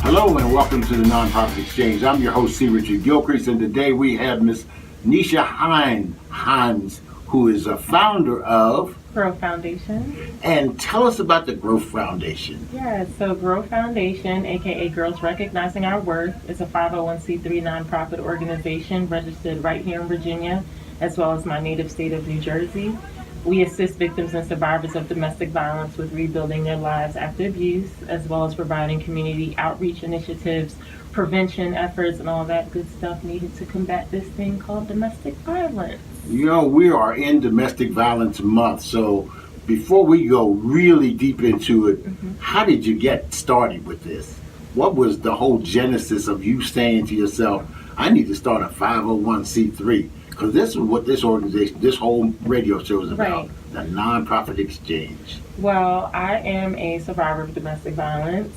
Hello and welcome to the Nonprofit Exchange. I'm your host, C. Richard Gilcrease, and today we have Miss Neisha Hines, who is a founder of G.R.O.W Foundation. And tell us about the G.R.O.W Foundation. Yeah, so G.R.O.W Foundation, aka Girls Recognizing Our Worth, is a 501c3 nonprofit organization registered right here in Virginia, as well as my native state of New Jersey. We assist victims and survivors of domestic violence with rebuilding their lives after abuse, as well as providing community outreach initiatives, prevention efforts, and all that good stuff needed to combat this thing called domestic violence. You know, we are in Domestic Violence Month, so before we go really deep into it, how did you get started with this? What was the whole genesis of you saying to yourself, I need to start a 501c3? Because this is what this organization, this whole radio show is about, the Nonprofit Exchange. Well, I am a survivor of domestic violence.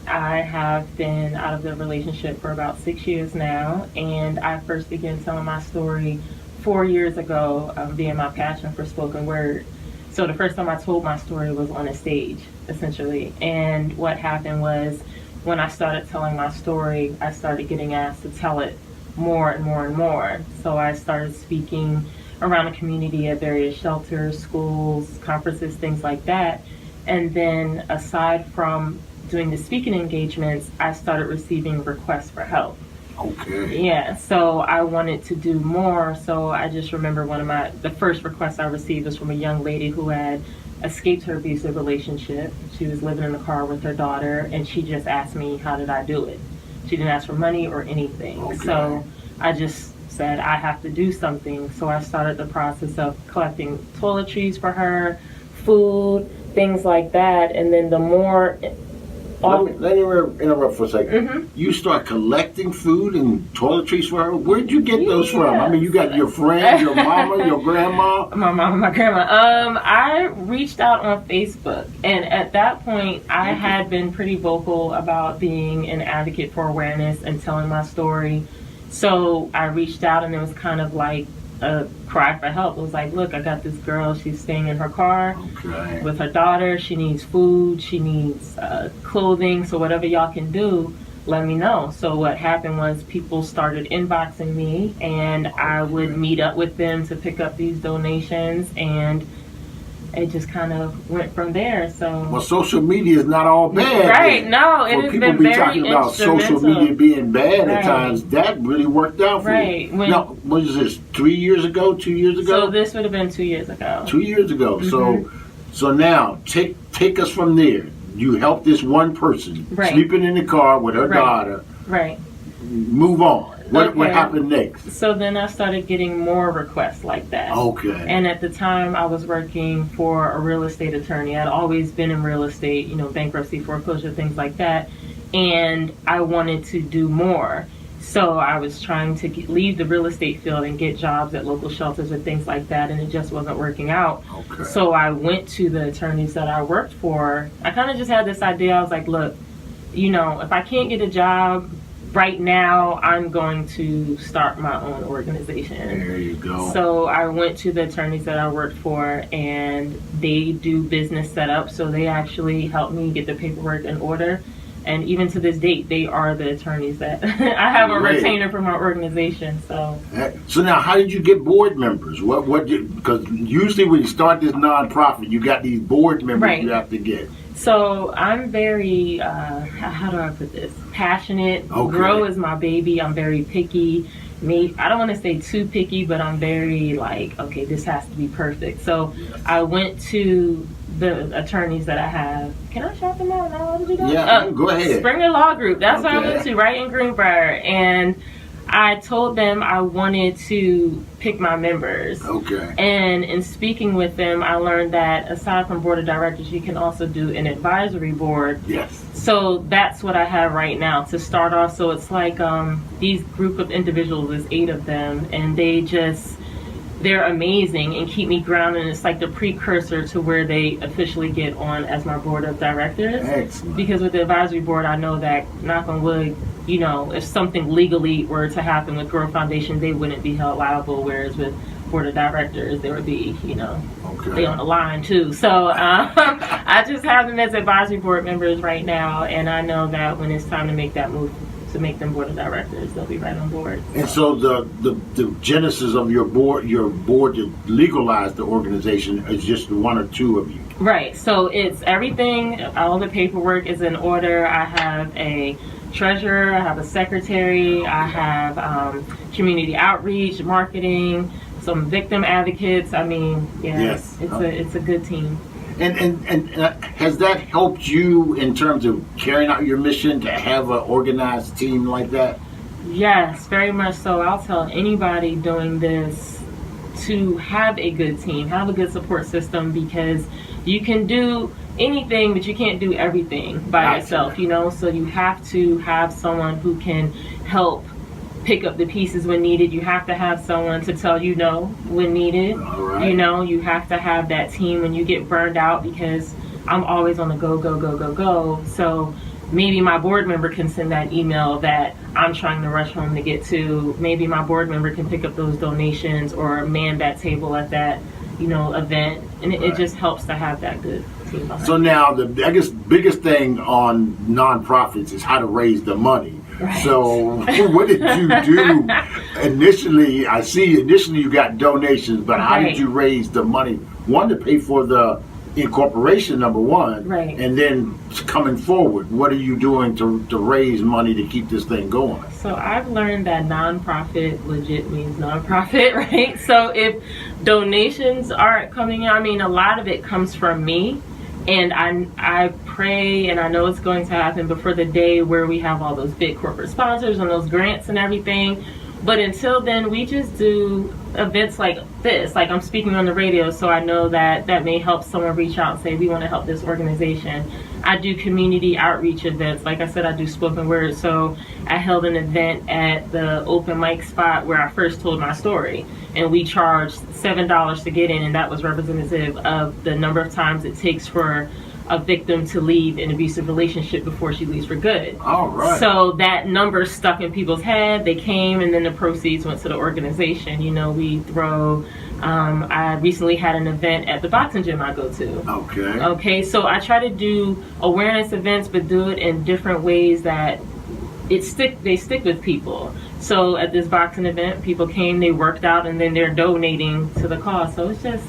I have been out of the relationship for about 6 years now, and I first began telling my story 4 years ago, being my passion for spoken word. So the first time I told my story was on a stage, essentially. And what happened was, when I started telling my story, I started getting asked to tell it more and more and more. So I started speaking around the community at various shelters, schools, conferences, things like that. And then aside from doing the speaking engagements, I started receiving requests for help. Okay. Yeah, so I wanted to do more. So I just remember the first requests I received was from a young lady who had escaped her abusive relationship. She was living in the car with her daughter, and she just asked me, how did I do it? She didn't ask for money or anything. Okay. So I just said, I have to do something. So I started the process of collecting toiletries for her, food, things like that. And then the more... Let me interrupt for a second. You start collecting food and toiletries for her? Where'd you get those from? I mean, you got your friends, your mama, your grandma? My mama, my grandma. I reached out on Facebook, and at that point, I had been pretty vocal about being an advocate for awareness and telling my story. So I reached out, and it was kind of like a cry for help. It was like, look, I got this girl, she's staying in her car with her daughter, she needs food, she needs clothing, so whatever y'all can do, let me know. So what happened was people started inboxing me, and I would meet up with them to pick up these donations, and it just kind of went from there. So well, social media is not all bad. Right, no, it has been very talking about social media being bad at times. That really worked out for you. Now, what is this, 3 years ago, 2 years ago? So this would have been 2 years ago. 2 years ago. So now, take us from there. You helped this one person sleeping in the car with her daughter. Right. Move on. What happened next? So then I started getting more requests like that. Okay. And at the time, I was working for a real estate attorney. I'd always been in real estate, you know, bankruptcy, foreclosure, things like that. And I wanted to do more. So I was trying to leave the real estate field and get jobs at local shelters and things like that, and it just wasn't working out. Okay. So I went to the attorneys that I worked for. I kind of just had this idea. I was like, look, you know, if I can't get a job right now, I'm going to start my own organization. There you go. So I went to the attorneys that I worked for, and they do business setup. So they actually helped me get the paperwork in order. And even to this date, they are the attorneys that I have a retainer for my organization. So now, how did you get board members? Because usually when you start this nonprofit, you got these board members you have to get. So I'm very, how do I put this? Passionate. Okay. G.R.O.W is my baby. I'm very picky. I don't want to say too picky, but I'm very like, okay, this has to be perfect. So I went to the attorneys that I have. Can I shout them out? Am I allowed to do that? Yeah, go ahead. Springer Law Group. That's what I went to, right in Greenbrier. And I told them I wanted to pick my members. Okay. And in speaking with them, I learned that aside from board of directors, you can also do an advisory board. Yes. So that's what I have right now to start off. So it's like these group of individuals, there's 8 of them, and they're amazing and keep me grounded. It's like the precursor to where they officially get on as my board of directors. Excellent. Because with the advisory board, I know that, knock on wood, you know, if something legally were to happen with G.R.O.W. Foundation, they wouldn't be held liable. Whereas with board of directors, there would be, you know, they on the line too. So I just have them as advisory board members right now, and I know that when it's time to make that move to make them board of directors, they'll be right on board. And so the genesis of your board to legalize the organization is just 1 or 2 of you. Right. So it's everything. All the paperwork is in order. I have a treasurer. I have a secretary. I have community outreach, marketing, some victim advocates. I mean, Yes. it's a good team. And has that helped you in terms of carrying out your mission to have an organized team like that? Yes, very much so. I'll tell anybody doing this to have a good team, have a good support system, because you can do anything, but you can't do everything by yourself, you know? So you have to have someone who can help pick up the pieces when needed. You have to have someone to tell you no when needed. All right. You know, you have to have that team when you get burned out, because I'm always on the go. So maybe my board member can send that email that I'm trying to rush home to get to. Maybe my board member can pick up those donations or man that table at that, you know, event. And it just helps to have that good team behind. So now the, I guess, biggest thing on nonprofits is how to raise the money. Right. So what did you do initially? I see initially you got donations, but how did you raise the money? One, to pay for the incorporation, number one. Right. And then coming forward, what are you doing to raise money to keep this thing going? So I've learned that nonprofit legit means nonprofit, right? So if donations aren't coming in, I mean, a lot of it comes from me. And I pray, and I know it's going to happen before the day where we have all those big corporate sponsors and those grants and everything. But until then, we just do events like this. Like, I'm speaking on the radio, so I know that that may help someone reach out and say, we want to help this organization. I do community outreach events. Like I said, I do spoken word. So I held an event at the open mic spot where I first told my story. And we charged $7 to get in, and that was representative of the number of times it takes for a victim to leave an abusive relationship before she leaves for good. All right. So that number stuck in people's head. They came, and then the proceeds went to the organization. You know, we throw. I recently had an event at the boxing gym I go to. Okay. Okay. So I try to do awareness events, but do it in different ways that they stick with people. So at this boxing event, people came, they worked out, and then they're donating to the cause. So it's just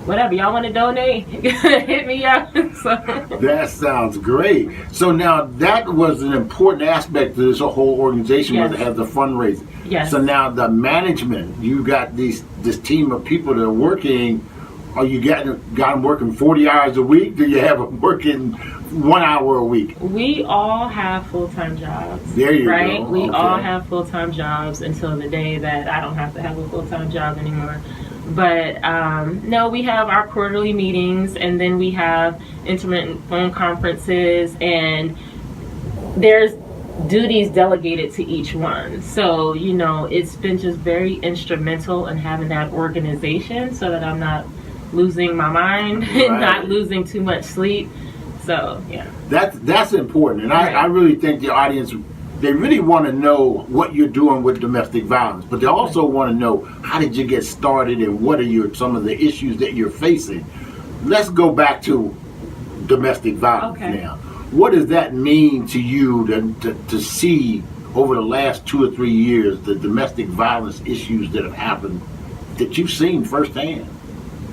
whatever y'all want to donate, hit me up. So. That sounds great. So now that was an important aspect of this whole organization, was to have the fundraising. Yes. So now the management, you got this team of people that are working. Are you got them working 40 hours a week? Do you have them working 1 hour a week? We all have full-time jobs. There you right? go. We all have full-time jobs until the day that I don't have to have a full-time job anymore. But no, we have our quarterly meetings, and then we have intermittent phone conferences, and there's duties delegated to each one. So, you know, it's been just very instrumental in having that organization so that I'm not losing my mind and not losing too much sleep. So, yeah. That's important. And I really think the audience, they really want to know what you're doing with domestic violence, but they also want to know, how did you get started and what are some of the issues that you're facing? Let's go back to domestic violence now. What does that mean to you to see over the last 2 or 3 years the domestic violence issues that have happened that you've seen firsthand?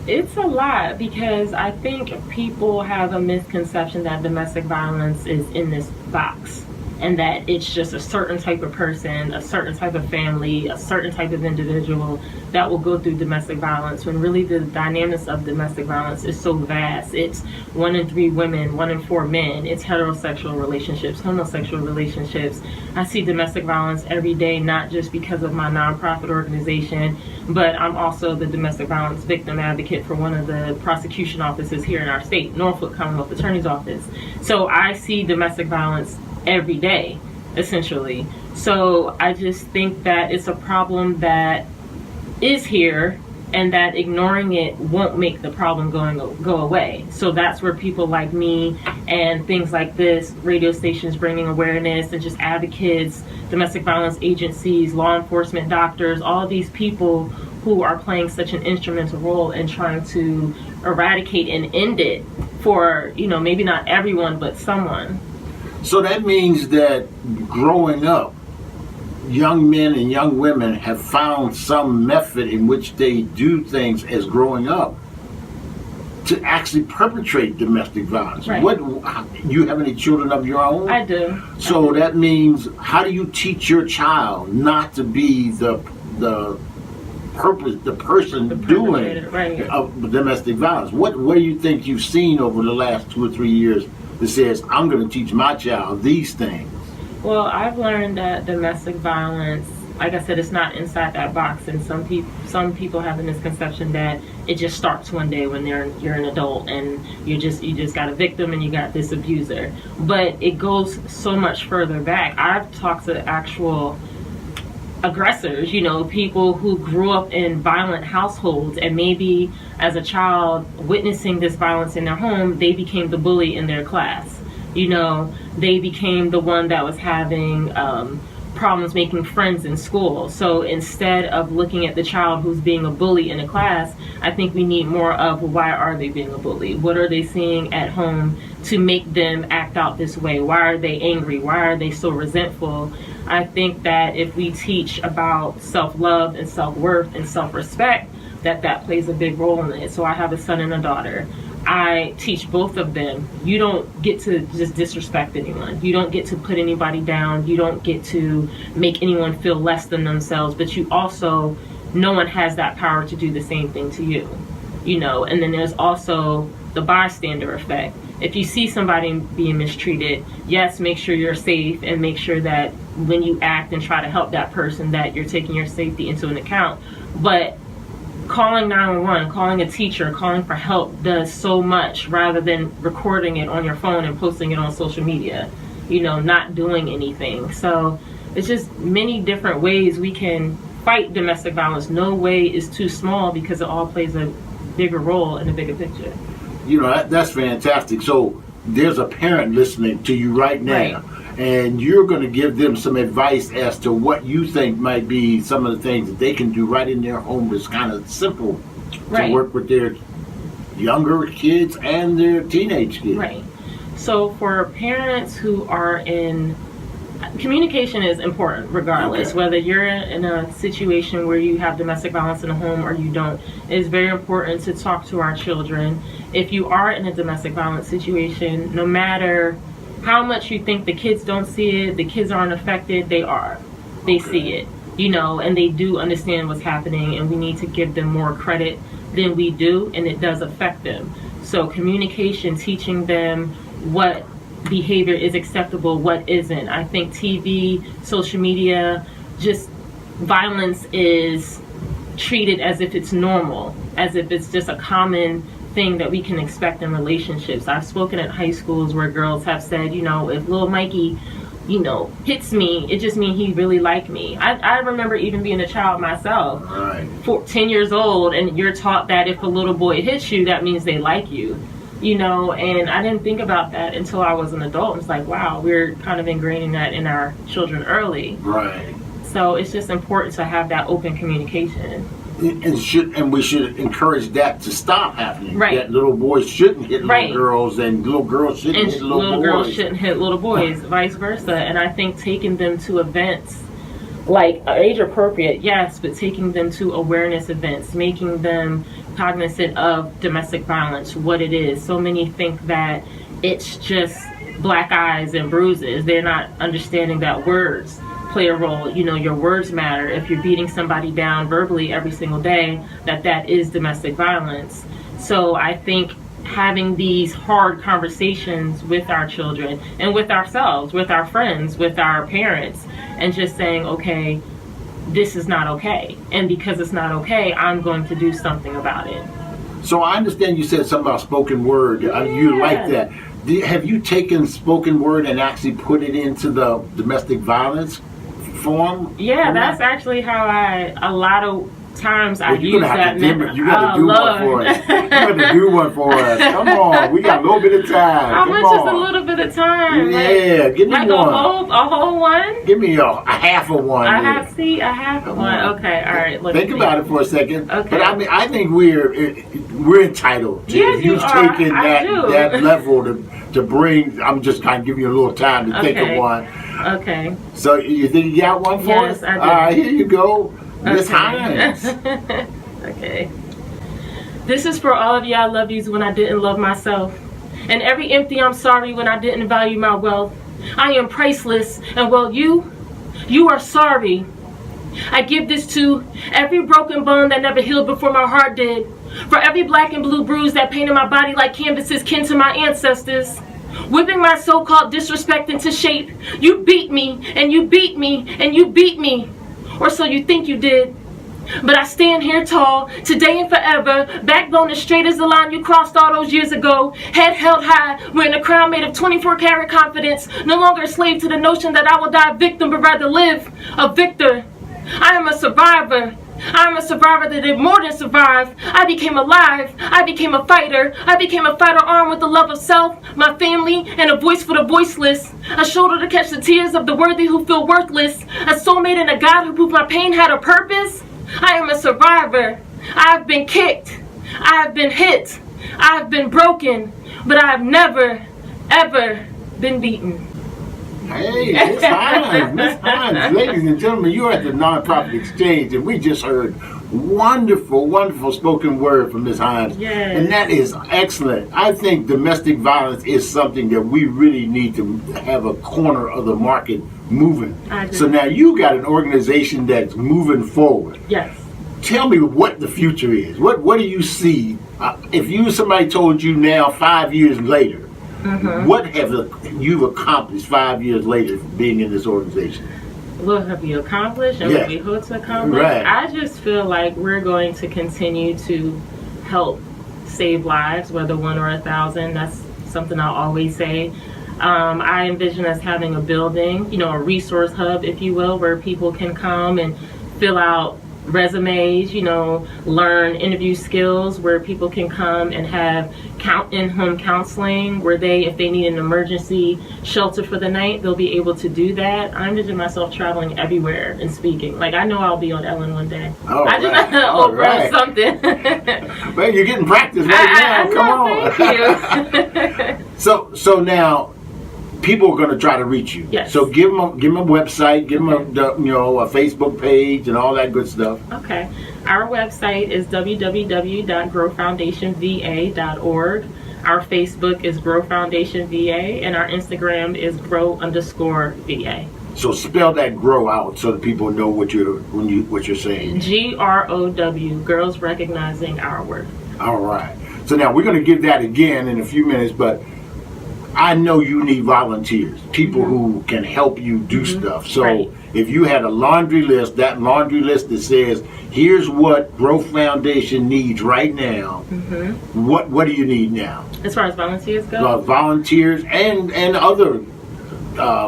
It's a lot, because I think people have a misconception that domestic violence is in this box. and that it's just a certain type of person, a certain type of family, a certain type of individual that will go through domestic violence, when really the dynamics of domestic violence is so vast. It's 1 in 3 women, 1 in 4 men. It's heterosexual relationships, homosexual relationships. I see domestic violence every day, not just because of my nonprofit organization, but I'm also the domestic violence victim advocate for one of the prosecution offices here in our state, Norfolk Commonwealth Attorney's Office. So I see domestic violence every day, essentially. So I just think that it's a problem that is here, and that ignoring it won't make the problem go away. So that's where people like me and things like this, radio stations bringing awareness, and just advocates, domestic violence agencies, law enforcement, doctors, all of these people who are playing such an instrumental role in trying to eradicate and end it for, maybe not everyone, but someone. So that means that growing up, young men and young women have found some method in which they do things as growing up to actually perpetrate domestic violence. Right. You have any children of your own? I do. So that means, how do you teach your child not to be the person doing right. Domestic violence? What do you think you've seen over the last 2 or 3 years that says, I'm going to teach my child these things? Well, I've learned that domestic violence, like I said, it's not inside that box, and some people have the misconception that it just starts one day when you're an adult and you just got a victim and you got this abuser. But it goes so much further back. I've talked to actual aggressors, people who grew up in violent households, and maybe as a child witnessing this violence in their home, they became the bully in their class. They became the one that was having problems making friends in school. So instead of looking at the child who's being a bully in a class, I think we need more of, why are they being a bully? What are they seeing at home to make them act out this way? Why are they angry? Why are they so resentful? I think that if we teach about self-love and self-worth and self-respect, that plays a big role in it. So I have a son and a daughter. I teach both of them. You don't get to just disrespect anyone. You don't get to put anybody down. You don't get to make anyone feel less than themselves. But you also, no one has that power to do the same thing to you. And then there's also the bystander effect. If you see somebody being mistreated, yes, make sure you're safe, and make sure that when you act and try to help that person, that you're taking your safety into an account. But calling 911, calling a teacher, calling for help does so much, rather than recording it on your phone and posting it on social media, not doing anything. So it's just many different ways we can fight domestic violence. No way is too small, because it all plays a bigger role in the bigger picture. That's fantastic. So there's a parent listening to you right now. Right. And you're going to give them some advice as to what you think might be some of the things that they can do right in their home that's kind of simple to work with their younger kids and their teenage kids. Right. So for parents who are communication is important regardless, whether you're in a situation where you have domestic violence in the home or you don't. It is very important to talk to our children. If you are in a domestic violence situation, no matter how much you think the kids don't see it, the kids aren't affected, they are. They see it, and they do understand what's happening, and we need to give them more credit than we do, and it does affect them. So communication, teaching them what behavior is acceptable, what isn't. I think TV, social media, just violence is treated as if it's normal, as if it's just a common thing that we can expect in relationships. I've spoken at high schools where girls have said, if little Mikey, hits me, it just means he really liked me. I remember even being a child myself, 10 years old, and you're taught that if a little boy hits you, that means they like you. And I didn't think about that until I was an adult. It's like, wow, we're kind of ingraining that in our children early. Right. So it's just important to have that open communication. And we should encourage that to stop happening. Right. That little boys shouldn't hit little girls, and little girls shouldn't hit little boys. Little girls shouldn't hit little boys, vice versa. And I think taking them to events, like age appropriate, yes, but taking them to awareness events, making them cognizant of domestic violence, what it is. So many think that it's just black eyes and bruises. They're not understanding that words play a role. You know, your words matter. If you're beating somebody down verbally every single day, that is domestic violence. So I think having these hard conversations with our children and with ourselves, with our friends, with our parents, and just saying, okay, this is not okay. And because it's not okay, I'm going to do something about it. So I understand you said something about spoken word. Yeah. You like that. Have you taken spoken word and actually put it into the domestic violence form? Yeah, that's actually how a lot of times I use that method. You got to do one for us. You got to do one for us. Come on, we got a little bit of time. How much is a little bit of time? Yeah, give me like one. A whole one? Give me a half of one. A half of one. Okay, all right. Think about it for a second. Okay. But I think we're entitled to. Yeah, if you've taken that level to bring. I'm just kind of giving you a little time to think of one. Okay. So you think you got one for us? Yes, I do. All right, here you go. Miss Hines. Okay. This is for all of you I love yous when I didn't love myself. And every empty I'm sorry when I didn't value my wealth. I am priceless, and well, you are sorry. I give this to every broken bone that never healed before my heart did. For every black and blue bruise that painted my body like canvases kin to my ancestors. Whipping my so-called disrespect into shape. You beat me, and you beat me, and you beat me. Or so you think you did. But I stand here tall, today and forever, backbone as straight as the line you crossed all those years ago, head held high, wearing a crown made of 24-karat confidence, no longer a slave to the notion that I will die a victim, but rather live a victor. I am a survivor. I'm a survivor that did more than survive. I became alive. I became a fighter. I became a fighter armed with the love of self, my family, and a voice for the voiceless. A shoulder to catch the tears of the worthy who feel worthless. A soulmate and a God who proved my pain had a purpose. I am a survivor. I have been kicked. I have been hit. I have been broken. But I have never, ever been beaten. Hey, Miss Hines, ladies and gentlemen, you're at the Nonprofit Exchange, and we just heard wonderful, wonderful spoken word from Miss Hines. Yes. And that is excellent. I think domestic violence is something that we really need to have a corner of the market moving. So now you got an organization that's moving forward. Yes. Tell me what the future is. What do you see? If somebody told you now 5 years later, what have you accomplished 5 years later being in this organization? What have you accomplished and what we hope to accomplish? Right. I just feel like we're going to continue to help save lives, whether 1 or 1,000. That's something I'll always say. I envision us having a building, a resource hub, if you will, where people can come and fill out resumes, learn interview skills, where people can come and have in-home counseling, where if they need an emergency shelter for the night, they'll be able to do that. I envision myself traveling everywhere and speaking. Like, I know I'll be on Ellen one day. I just have to Oprah something. Well, you're getting practice right now. Come on. Thank you. So now, people are going to try to reach you. Yes. So give them a website, give them a Facebook page and all that good stuff. Okay. Our website is www.growfoundationva.org. Our Facebook is Grow Foundation VA, and our Instagram is grow_VA. So spell that grow out so that people know what you're saying. G.R.O.W. Girls Recognizing Our Work. All right. So now we're going to give that again in a few minutes, but I know you need volunteers, people who can help you do stuff. So if you had a laundry list, that laundry list that says, here's what Growth Foundation needs right now, what do you need now? As far as volunteers go? Volunteers and other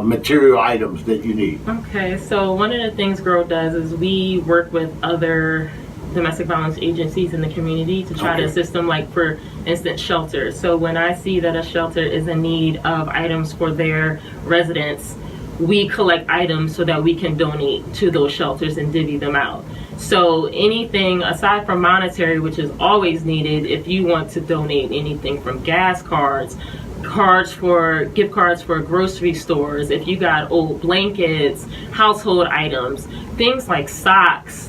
material items that you need. Okay, so one of the things G.R.O.W. does is we work with other domestic violence agencies in the community to try to assist them, like for instance shelters. So when I see that a shelter is in need of items for their residents, we collect items so that we can donate to those shelters and divvy them out. So anything aside from monetary, which is always needed, if you want to donate anything from gas cards, gift cards for grocery stores, if you got old blankets, household items, things like socks,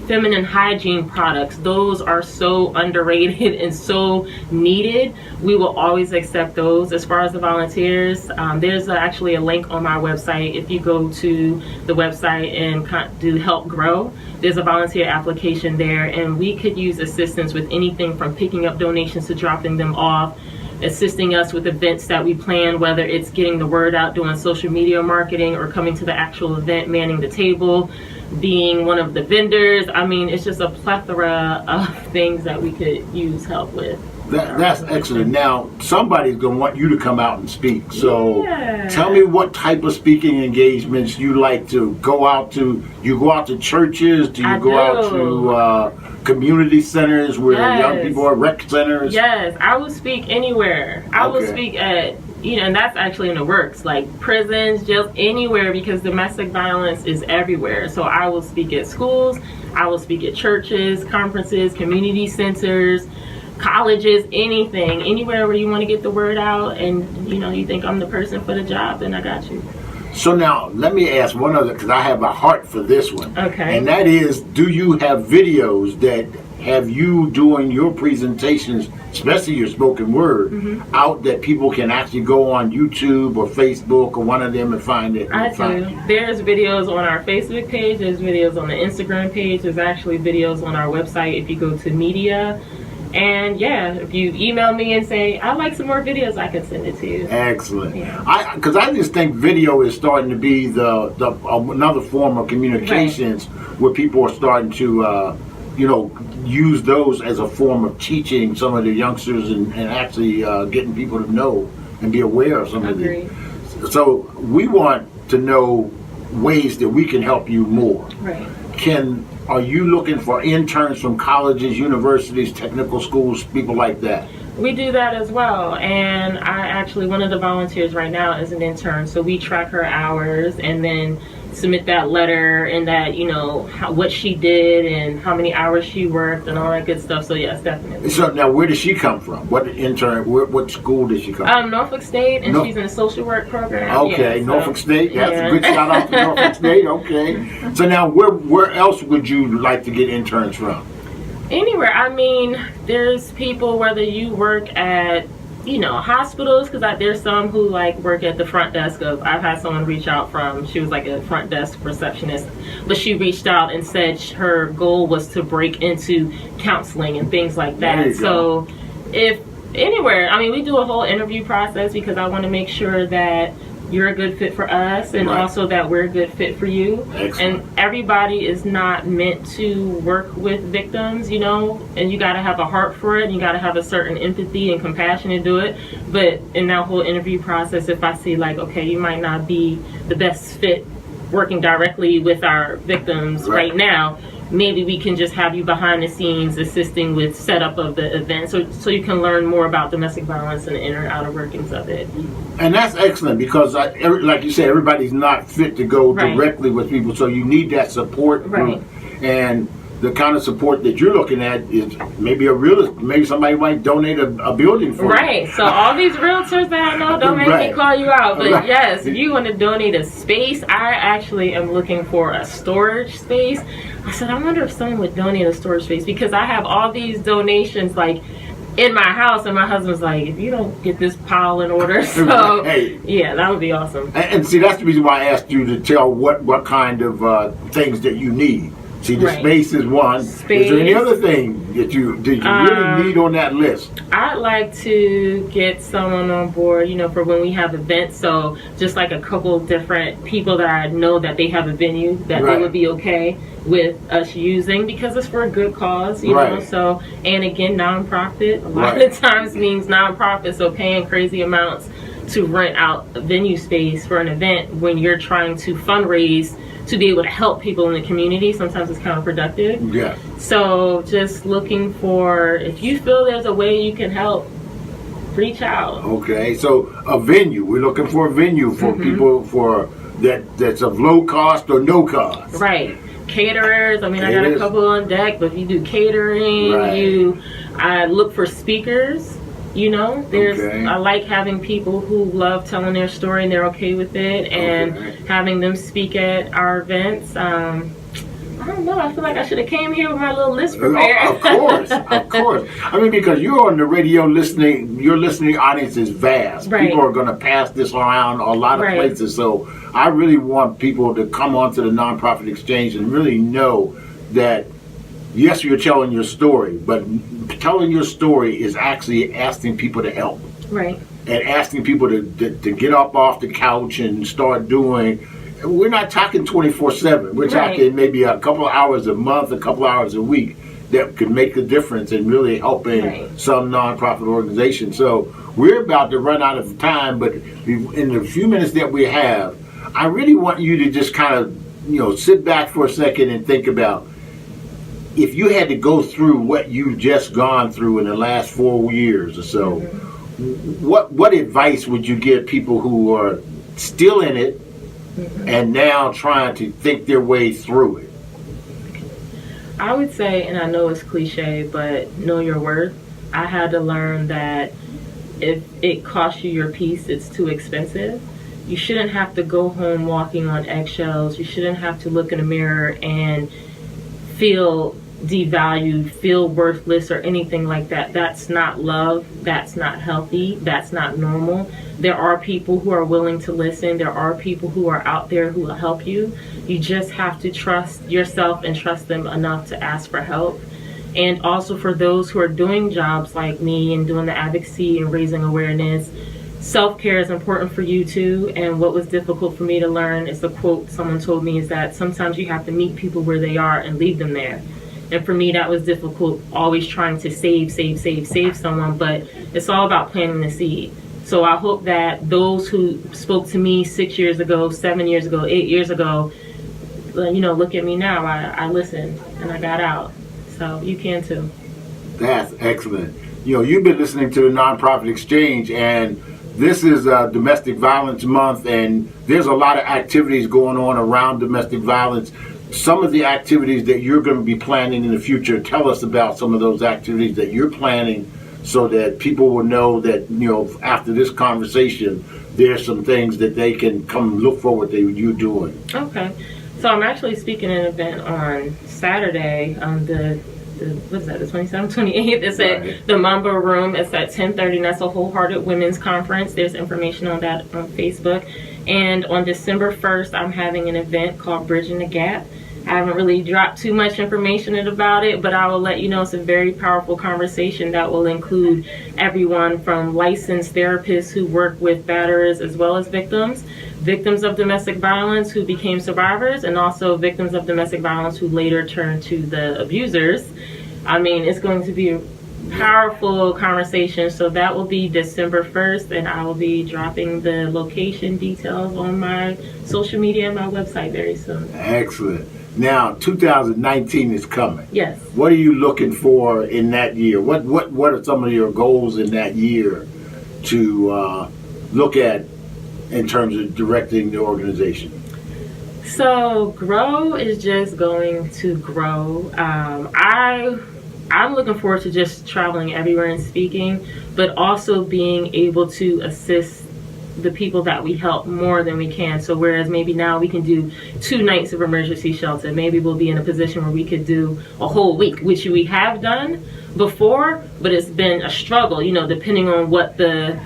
feminine hygiene products. Those are so underrated and so needed. We will always accept those. As far as the volunteers, there's actually a link on my website. If you go to the website and do Help Grow, there's a volunteer application there, and we could use assistance with anything from picking up donations to dropping them off, assisting us with events that we plan, whether it's getting the word out, doing social media marketing, or coming to the actual event, manning the table, being one of the vendors. I mean, it's just a plethora of things that we could use help with. That's excellent. Now, somebody's going to want you to come out and speak. So tell me what type of speaking engagements you like to go out to. You go out to churches? Do you go out to community centers where young people are, rec centers? Yes, I will speak anywhere. I will speak at, and that's actually in the works, like prisons, jails, anywhere, because domestic violence is everywhere. So I will speak at schools, I will speak at churches, conferences, community centers, colleges, anything, anywhere where you want to get the word out, and you think I'm the person for the job, then I got you. So now let me ask one other, because I have a heart for this one. Okay. And that is, do you have videos that have you doing your presentations, especially your spoken word, out that people can actually go on YouTube or Facebook or one of them and find it? I do. There's videos on our Facebook page, there's videos on the Instagram page, there's actually videos on our website if you go to media. And if you email me and say, I'd like some more videos, I can send it to you. Excellent. Because I just think video is starting to be the another form of communications where people are starting to, use those as a form of teaching some of the youngsters and actually getting people to know and be aware of some of these. So we want to know ways that we can help you more. Right. Are you looking for interns from colleges, universities, technical schools, people like that? We do that as well. And one of the volunteers right now is an intern. So we track her hours and then submit that letter and that, what she did and how many hours she worked and all that good stuff. So yes, definitely. So now where does she come from? What school did she come from? Norfolk State, and she's in the social work program. Okay, Norfolk State. That's a good shout out to Norfolk State. Okay. So now where else would you like to get interns from? Anywhere. I mean, there's people, whether you work at hospitals, because there's some who work at the front desk of, I've had someone reach out she was like a front desk receptionist, but she reached out and said her goal was to break into counseling and things like that. So if anywhere, we do a whole interview process because I want to make sure that you're a good fit for us and also that we're a good fit for you. Excellent. And everybody is not meant to work with victims, and you got to have a heart for it, and you got to have a certain empathy and compassion to do it. But in that whole interview process, if I see okay, you might not be the best fit working directly with our victims right now, maybe we can just have you behind the scenes assisting with setup of the event so you can learn more about domestic violence and the inner and outer workings of it. And that's excellent because, like you said, everybody's not fit to go directly with people, so you need that support group. And the kind of support that you're looking at is maybe maybe somebody might donate a building for you. Right. So all these realtors that I know, don't make me call you out. But yes, if you want to donate a space, I actually am looking for a storage space. I said, I wonder if someone would donate a storage space because I have all these donations in my house, and my husband's like, if you don't get this pile in order, so that would be awesome. And see, that's the reason why I asked you to tell what kind of things that you need. See, the space is one. Is there any other thing that you really need on that list? I'd like to get someone on board, for when we have events. So just like a couple different people that I know that they have a venue that they would be okay with us using because it's for a good cause, you know. So, and again, nonprofit a lot of times means nonprofit. So paying crazy amounts to rent out a venue space for an event when you're trying to fundraise to be able to help people in the community, sometimes it's counterproductive. Yeah. So just looking for, if you feel there's a way you can help, reach out. Okay, so a venue. We're looking for a venue for people that's of low cost or no cost. Right. Caterers. I got a couple on deck, but if you do catering, I look for speakers. I like having people who love telling their story and they're okay with it, and having them speak at our events. I don't know. I feel like I should have came here with my little list prepared. Of course, of course. I mean, because you're on the radio listening, your listening audience is vast. Right. People are going to pass this around a lot of Right. places. So I really want people to come onto the Nonprofit Exchange and really know that, yes, you're telling your story, but telling your story is actually asking people to help. Right. And asking people to get up off the couch and start doing. We're not talking 24/7. We're talking maybe a couple of hours a month, a couple of hours a week that could make a difference in really helping some nonprofit organization. So we're about to run out of time, but in the few minutes that we have, I really want you to just kind of, sit back for a second and think about, if you had to go through what you've just gone through in the last 4 years or so, what advice would you give people who are still in it and now trying to think their way through it? I would say, and I know it's cliche, but know your worth. I had to learn that if it costs you your peace, it's too expensive. You shouldn't have to go home walking on eggshells. You shouldn't have to look in a mirror and feel devalued, feel worthless, or anything like that. That's not love. That's not healthy. That's not normal. There are people who are willing to listen. There are people who are out there who will help you. You just have to trust yourself and trust them enough to ask for help. And also for those who are doing jobs like me and doing the advocacy and raising awareness, self-care is important for you too. And what was difficult for me to learn is the quote someone told me is that sometimes you have to meet people where they are and leave them there. And for me, that was difficult, always trying to save someone, but it's all about planting the seed. So I hope that those who spoke to me 6 years ago, 7 years ago, 8 years ago, look at me now. I listened and I got out. So you can too. That's excellent. You've been listening to the Nonprofit Exchange, and this is Domestic Violence Month, and there's a lot of activities going on around domestic violence. Some of the activities that you're going to be planning in the future, tell us about some of those activities that you're planning so that people will know that, after this conversation, there's some things that they can come look forward to you doing. Okay. So I'm actually speaking at an event on Saturday on the 27th, 28th. It's at the Mambo Room. It's at 10:30, and that's a Wholehearted Women's Conference. There's information on that on Facebook. And on December 1st, I'm having an event called Bridging the Gap. I haven't really dropped too much information about it, but I will let you know it's a very powerful conversation that will include everyone from licensed therapists who work with batterers as well as victims of domestic violence who became survivors, and also victims of domestic violence who later turned to the abusers. I mean, it's going to be a powerful conversation. So that will be December 1st, and I will be dropping the location details on my social media and my website very soon. Excellent. Now, 2019 is coming. Yes. What are you looking for in that year? What are some of your goals in that year to look at in terms of directing the organization? So G.R.O.W is just going to grow. I'm looking forward to just traveling everywhere and speaking, but also being able to assist the people that we help more than we can. So whereas maybe now we can do 2 nights of emergency shelter, maybe we'll be in a position where we could do a whole week, which we have done before, but it's been a struggle, depending on what the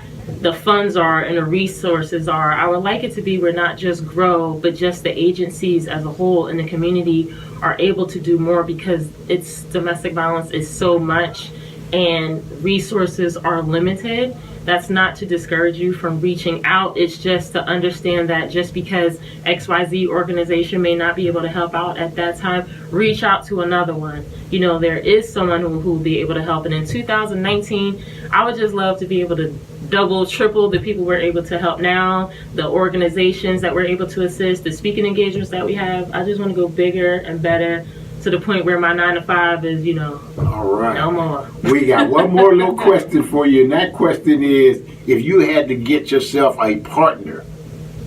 funds are and the resources are. I would like it to be where not just G.R.O.W, but just the agencies as a whole in the community are able to do more, because it's domestic violence is so much and resources are limited. That's not to discourage you from reaching out. It's just to understand that just because XYZ organization may not be able to help out at that time, reach out to another one. There is someone who will be able to help. And in 2019, I would just love to be able to double, triple the people we're able to help now, the organizations that we're able to assist, the speaking engagements that we have. I just want to go bigger and better, to the point where my 9 to 5 is, All right. No more. We got one more little question for you, and that question is, if you had to get yourself a partner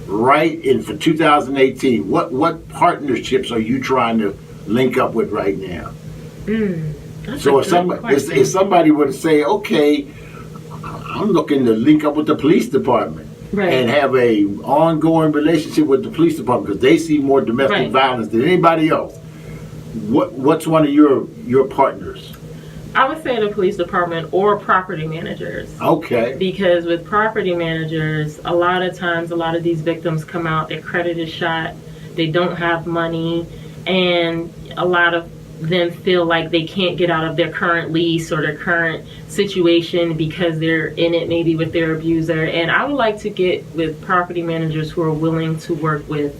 right in for 2018, what partnerships are you trying to link up with right now? So if somebody were to say, okay, I'm looking to link up with the police department, right, and have a ongoing relationship with the police department because they see more domestic violence than anybody else. What's one of your partners? I would say the police department or property managers. Okay. Because with property managers, a lot of times, a lot of these victims come out, their credit is shot, they don't have money, and a lot of them feel like they can't get out of their current lease or their current situation because they're in it maybe with their abuser. And I would like to get with property managers who are willing to work with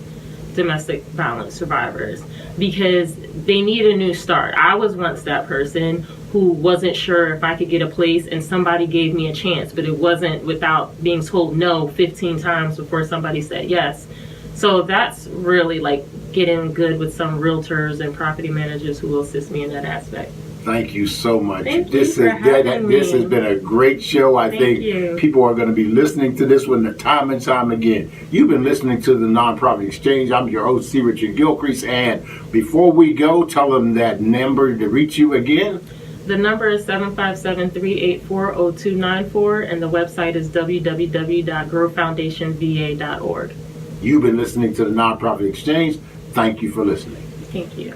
domestic violence survivors, because they need a new start. I was once that person who wasn't sure if I could get a place, and somebody gave me a chance, but it wasn't without being told no 15 times before somebody said yes. So that's really like getting good with some realtors and property managers who will assist me in that aspect. Thank you so much. Thank This you for having me. This has been a great show. I Thank think you. people are going to be listening to this one time and time again. You've been listening to the Nonprofit Exchange. I'm your host, C. Richard Gilcrease. And before we go, tell them that number to reach you again. The number is 757-384-0294, and the website is www.growfoundationva.org. You've been listening to the Nonprofit Exchange. Thank you for listening. Thank you.